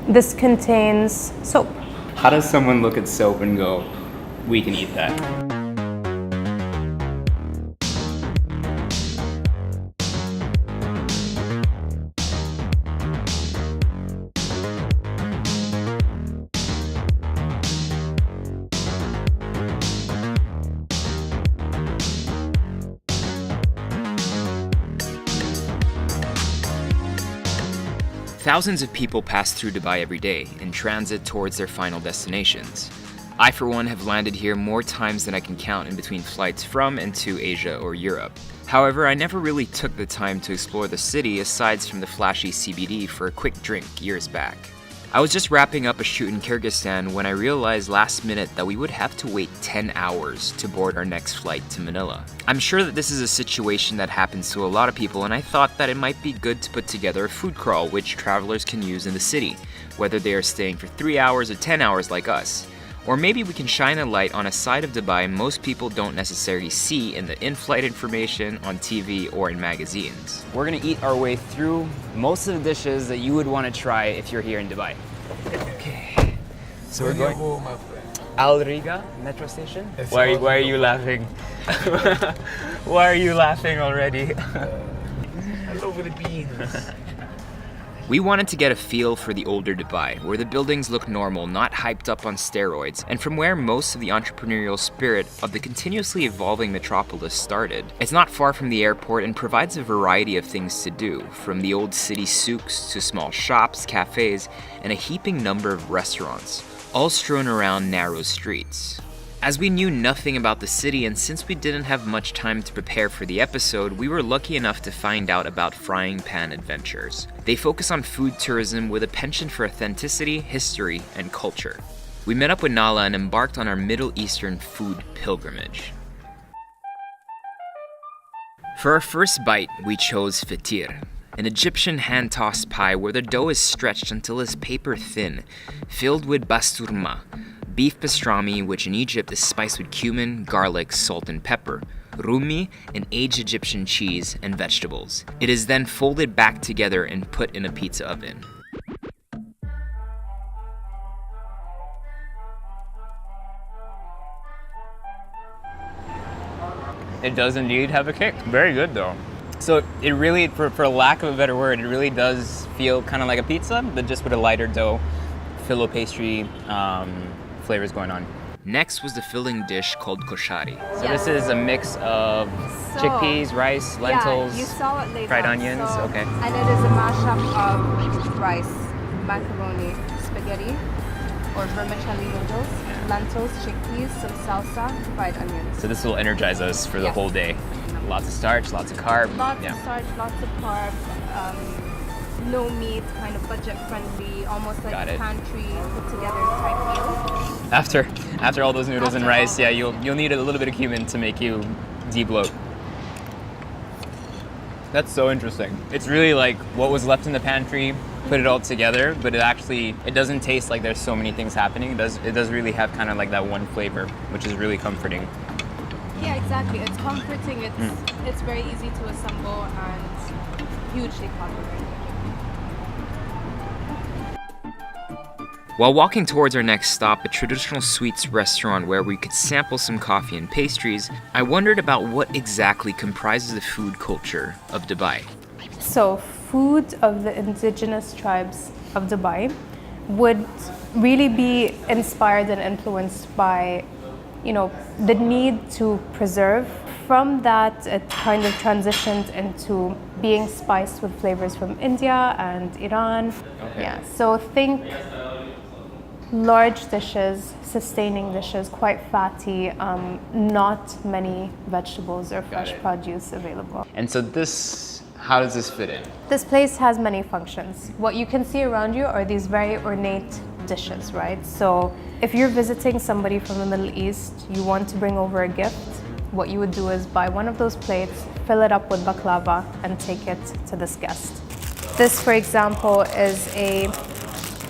This contains soap. How does someone look at soap and go, we can eat that? Thousands of people pass through Dubai every day in transit towards their final destinations. I, for one, have landed here more times than I can count in between flights from and to Asia or Europe. However, I never really took the time to explore the city aside from the flashy CBD for a quick drink years back. I was just wrapping up a shoot in Kyrgyzstan when I realized last minute that we would have to wait 10 hours to board our next flight to Manila. I'm sure that this is a situation that happens to a lot of people, and I thought that it might be good to put together a food crawl which travelers can use in the city, whether they are staying for 3 hours or 10 hours like us. Or maybe we can shine a light on a side of Dubai most people don't necessarily see in the in-flight information on TV or in magazines. We're gonna eat our way through most of the dishes that you would want to try if you're here in Dubai. Okay, so we're going Al Riga metro station. Why are you laughing? Why are you laughing already? I love the beans. We wanted to get a feel for the older Dubai, where the buildings look normal, not hyped up on steroids, and from where most of the entrepreneurial spirit of the continuously evolving metropolis started. It's not far from the airport and provides a variety of things to do, from the old city souks to small shops, cafes, and a heaping number of restaurants, all strewn around narrow streets. As we knew nothing about the city, and since we didn't have much time to prepare for the episode, we were lucky enough to find out about Frying Pan Adventures. They focus on food tourism with a penchant for authenticity, history, and culture. We met up with Nahla and embarked on our Middle Eastern food pilgrimage. For our first bite, we chose fatir, an Egyptian hand-tossed pie where the dough is stretched until it's paper thin, filled with basturma, beef pastrami, which in Egypt is spiced with cumin, garlic, salt, and pepper, rumi, an aged Egyptian cheese, and vegetables. It is then folded back together and put in a pizza oven. It does indeed have a kick. Very good though. So it really, for lack of a better word, it really does feel kind of like a pizza, but just with a lighter dough, filo pastry, flavors going on. Next was the filling dish called koshari. So this is a mix of chickpeas, rice, lentils, you saw it later fried onions. Okay. And it is a mashup of rice, macaroni, spaghetti, or vermicelli noodles, lentils, chickpeas, some salsa, fried onions. So this will energize us for the whole day. Lots of starch, lots of carb. Lots of starch, lots of carb. No meat, kind of budget friendly, almost like a pantry put together type meal. After all those noodles and rice, you'll need a little bit of cumin to make you de-bloat. That's so interesting. It's really like what was left in the pantry, put it all together, but it doesn't taste like there's so many things happening. It does really have kind of like that one flavor, which is really comforting. Yeah, exactly. It's comforting. It's very easy to assemble and hugely popular. While walking towards our next stop, a traditional sweets restaurant where we could sample some coffee and pastries, I wondered about what exactly comprises the food culture of Dubai. So, food of the indigenous tribes of Dubai would really be inspired and influenced by, the need to preserve. From that, it kind of transitioned into being spiced with flavors from India and Iran. Okay. Yeah, so think large dishes, sustaining dishes, quite fatty, not many vegetables or fresh produce available. And so how does this fit in? This place has many functions. What you can see around you are these very ornate dishes, right? So if you're visiting somebody from the Middle East, you want to bring over a gift, what you would do is buy one of those plates, fill it up with baklava, and take it to this guest. This, for example, is a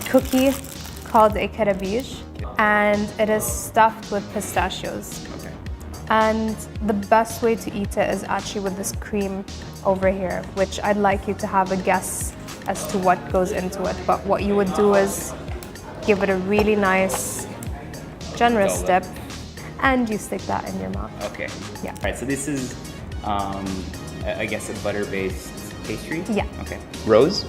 cookie called a karabish, and it is stuffed with pistachios. Okay. And the best way to eat it is actually with this cream over here, which I'd like you to have a guess as to what goes into it. But what you would do is give it a really nice, generous dip, and you stick that in your mouth. Okay. Yeah. All right, so this is, I guess, a butter-based pastry? Yeah. Okay. Rose?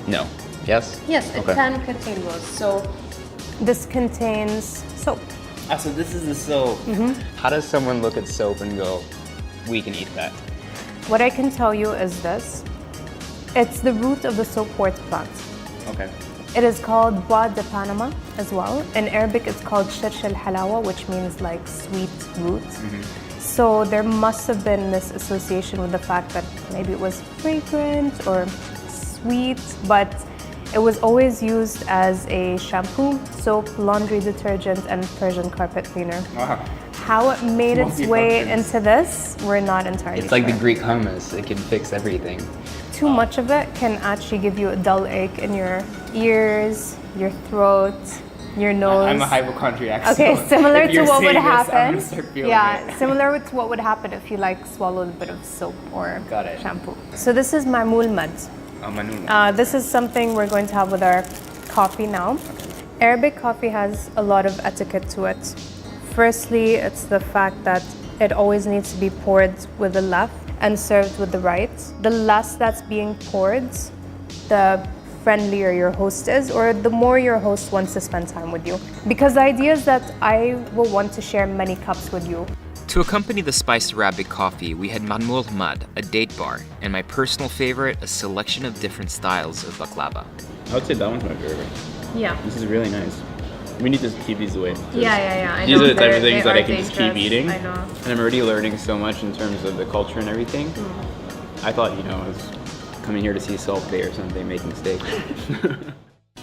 No. Yes? Yes, it can contain rose. So this contains soap. Ah, so this is the soap. How does someone look at soap and go, we can eat that? What I can tell you is this. It's the root of the soapwort plant. Okay. It is called Bois de Panama as well. In Arabic, it's called Shirsh al-Halawa, which means like sweet root. So there must have been this association with the fact that maybe it was fragrant or sweet, but it was always used as a shampoo, soap, laundry detergent, and Persian carpet cleaner. Wow. How it made its way into this, we're not entirely sure. It's like the Greek hummus. It can fix everything. Too much of it can actually give you a dull ache in your ears, your throat, your nose. I'm a hypochondriac. Okay, so similar if to you're what would saying this, I'm happen. gonna start feeling it. Similar to what would happen if you like swallowed a bit of soap or Got it. shampoo. So this is Mamul Mad. This is something we're going to have with our coffee now. Arabic coffee has a lot of etiquette to it. Firstly, it's the fact that it always needs to be poured with the left and served with the right. The less that's being poured, the friendlier your host is, or the more your host wants to spend time with you. Because the idea is that I will want to share many cups with you. To accompany the spiced Arabic coffee, we had Mamul Mad, a date bar, and my personal favorite, a selection of different styles of baklava. I would say that one's my favorite. Yeah. This is really nice. We need to keep these away. Yeah. I These know are the type of they things that are I can just keep dangerous. eating. I know. And I'm already learning so much in terms of the culture and everything. I thought, I was coming here to see Salt Bay or something, making steak.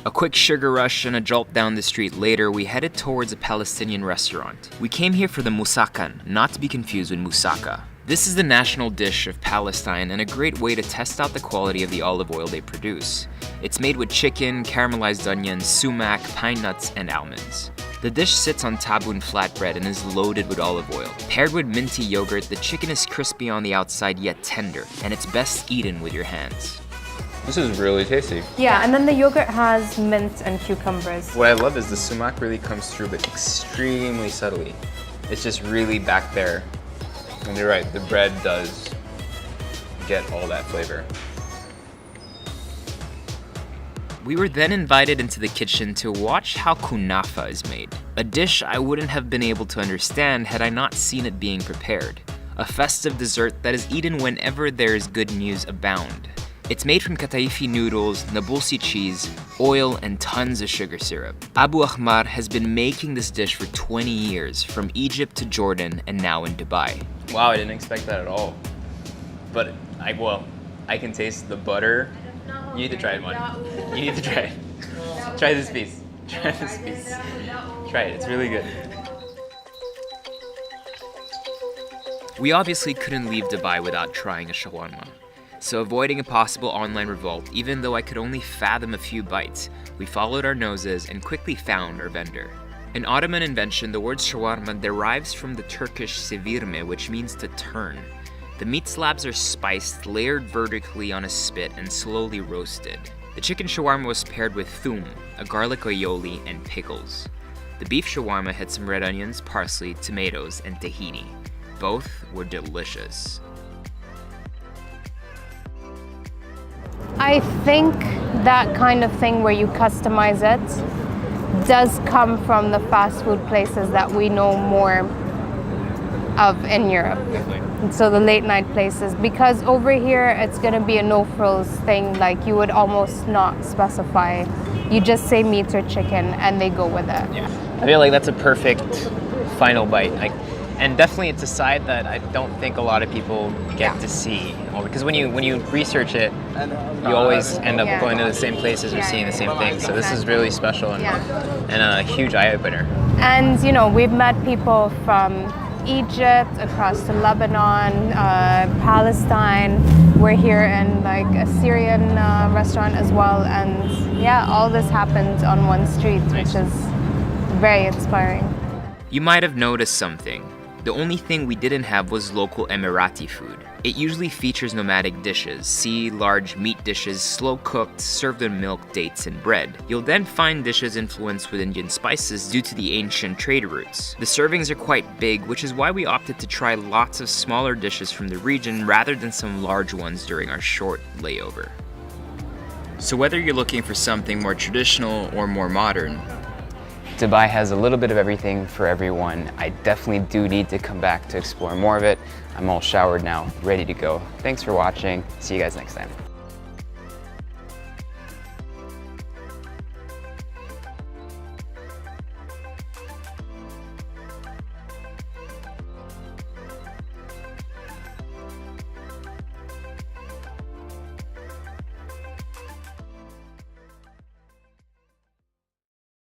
A quick sugar rush and a jolt down the street later, we headed towards a Palestinian restaurant. We came here for the moussakan, not to be confused with moussaka. This is the national dish of Palestine and a great way to test out the quality of the olive oil they produce. It's made with chicken, caramelized onions, sumac, pine nuts, and almonds. The dish sits on tabbouleh flatbread and is loaded with olive oil. Paired with minty yogurt, the chicken is crispy on the outside yet tender, and it's best eaten with your hands. This is really tasty. Yeah, and then the yogurt has mint and cucumbers. What I love is the sumac really comes through, but extremely subtly. It's just really back there. And you're right, the bread does get all that flavor. We were then invited into the kitchen to watch how kunafa is made, a dish I wouldn't have been able to understand had I not seen it being prepared. A festive dessert that is eaten whenever there is good news abound. It's made from kataifi noodles, Nabulsi cheese, oil, and tons of sugar syrup. Abu Ahmar has been making this dish for 20 years, from Egypt to Jordan and now in Dubai. Wow, I didn't expect that at all. But I can taste the butter. You need to try it, one. You need to try it. Try this piece. Try this piece. Try it, it's really good. We obviously couldn't leave Dubai without trying a shawarma. So avoiding a possible online revolt, even though I could only fathom a few bites, we followed our noses and quickly found our vendor. An Ottoman invention, the word shawarma derives from the Turkish sevirme, which means to turn. The meat slabs are spiced, layered vertically on a spit, and slowly roasted. The chicken shawarma was paired with thum, a garlic aioli, and pickles. The beef shawarma had some red onions, parsley, tomatoes, and tahini. Both were delicious. I think that kind of thing where you customize it does come from the fast food places that we know more of in Europe. Definitely. So the late night places, because over here it's going to be a no frills thing, like you would almost not specify. You just say meat or chicken and they go with it. Yeah. I feel like that's a perfect final bite. And definitely it's a side that I don't think a lot of people get to see. Because when you research it, you always end up going to the same places or seeing the same things. So this is really special and a huge eye-opener. And we've met people from Egypt, across to Lebanon, Palestine. We're here in like a Syrian restaurant as well. And yeah, all this happened on one street, which is very inspiring. You might have noticed something. The only thing we didn't have was local Emirati food. It usually features nomadic dishes, see large meat dishes, slow cooked, served in milk, dates, and bread. You'll then find dishes influenced with Indian spices due to the ancient trade routes. The servings are quite big, which is why we opted to try lots of smaller dishes from the region rather than some large ones during our short layover. So whether you're looking for something more traditional or more modern, Dubai has a little bit of everything for everyone. I definitely do need to come back to explore more of it. I'm all showered now, ready to go. Thanks for watching. See you guys next time.